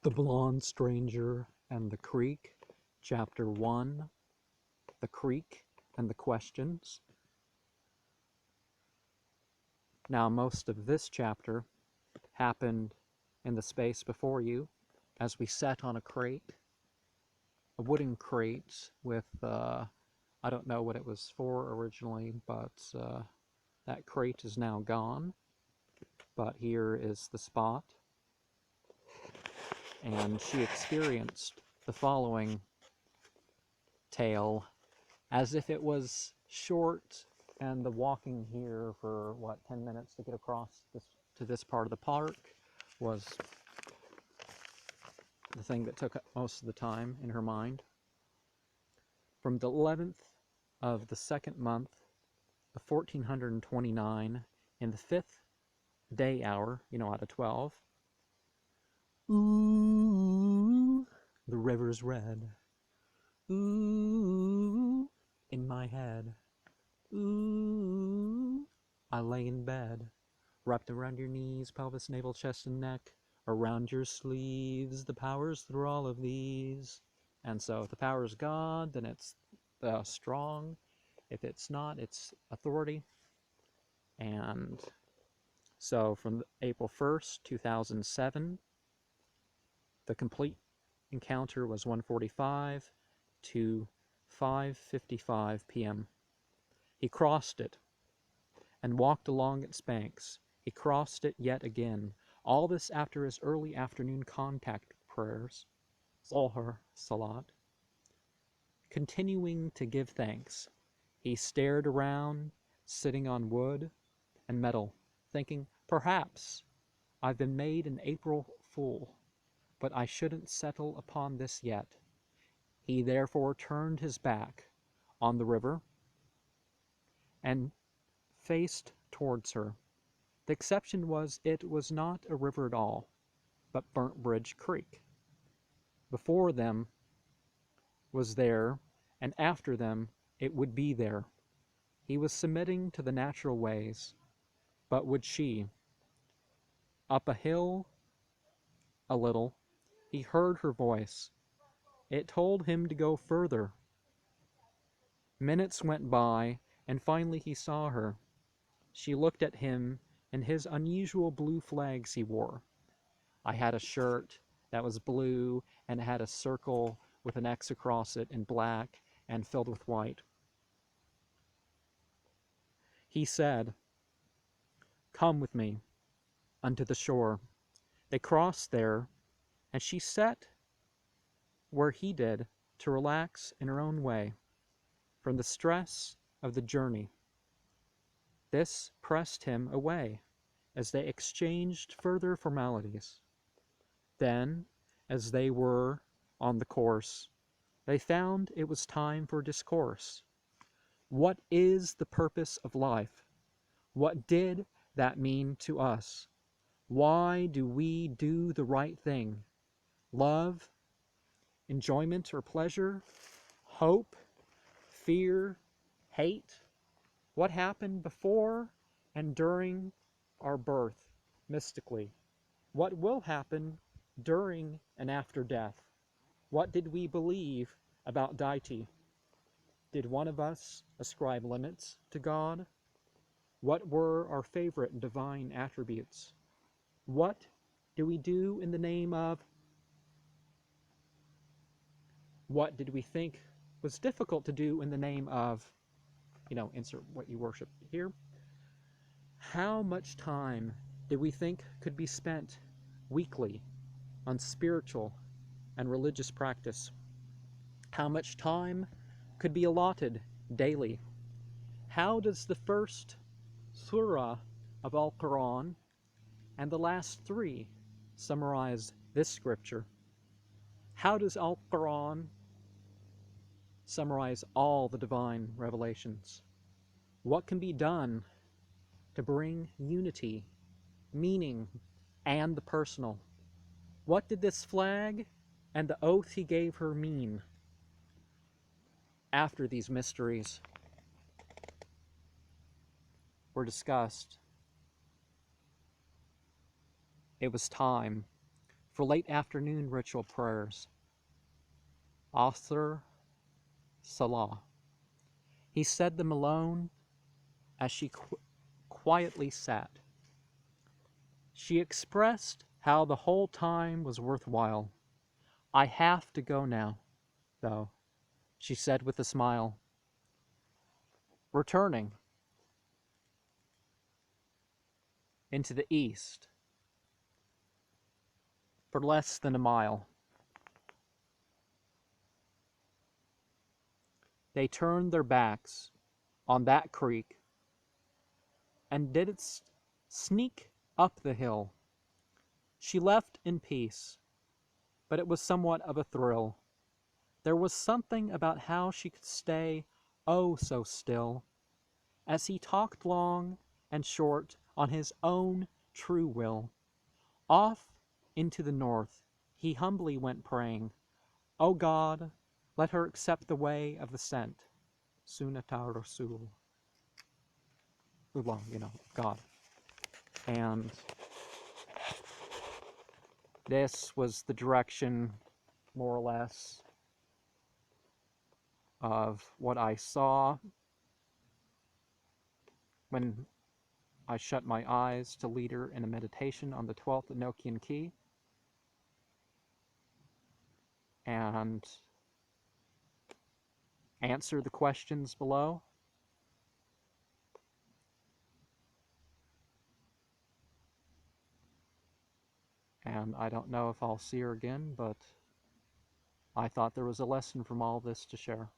The Blonde Stranger and the Creek, Chapter 1, The Creek and the Questions. Now, most of this chapter happened in the space before you as we sat on a crate, a wooden crate with, I don't know what it was for originally, but that crate is now gone. But here is the spot. And she experienced the following tale as if it was short, and the walking here for, 10 minutes to get across to this part of the park was the thing that took up most of the time in her mind. From the 11th of the second month of 1429, in the 5th day hour, out of 12, ooh, the river's red. Ooh, in my head. Ooh, I lay in bed, wrapped around your knees, pelvis, navel, chest, and neck, around your sleeves, the power's through all of these. And so if the power is God, then it's strong. If it's not, it's authority. And so from April 1st, 2007, the complete encounter was 1:45 to 5:55 p.m. He crossed it and walked along its banks. He crossed it yet again. All this after his early afternoon contact prayers, Zohar Salat. Continuing to give thanks, he stared around, sitting on wood and metal, thinking, perhaps I've been made an April fool, but I shouldn't settle upon this yet. He therefore turned his back on the river and faced towards her. The exception was it was not a river at all, but Burnt Bridge Creek. Before them was there, and after them it would be there. He was submitting to the natural ways, but would she? Up a hill a little, he heard her voice. It told him to go further. Minutes went by, and finally he saw her. She looked at him in his unusual blue flags he wore. I had a shirt that was blue and it had a circle with an X across it in black and filled with white. He said, come with me unto the shore. They crossed there, and she sat where he did to relax in her own way from the stress of the journey. This pressed him away as they exchanged further formalities. Then, as they were on the course, they found it was time for discourse. What is the purpose of life? What did that mean to us? Why do we do the right thing? Love, enjoyment or pleasure, hope, fear, hate? What happened before and during our birth, mystically? What will happen during and after death? What did we believe about deity? Did one of us ascribe limits to God? What were our favorite divine attributes? What do we do in the name of? What did we think was difficult to do in the name of, insert what you worship here? How much time did we think could be spent weekly on spiritual and religious practice? How much time could be allotted daily? How does the first surah of Al-Quran and the last three summarize this scripture? How does Al-Quran summarize all the divine revelations? What can be done to bring unity, meaning, and the personal? What did this flag and the oath he gave her mean? After these mysteries were discussed, it was time for late afternoon ritual prayers. Author Salah. He said them alone as she quietly sat. She expressed how the whole time was worthwhile. I have to go now, though, she said with a smile, returning into the east for less than a mile. They turned their backs on that creek and did it sneak up the hill. She left in peace, but it was somewhat of a thrill. There was something about how she could stay oh so still, as he talked long and short on his own true will. Off into the north he humbly went praying, O God, let her accept the way of the sent, Sunata Rasul. Well, God. And this was the direction, more or less, of what I saw when I shut my eyes to lead her in a meditation on the 12th Enochian Key. And answer the questions below. And I don't know if I'll see her again, but I thought there was a lesson from all this to share.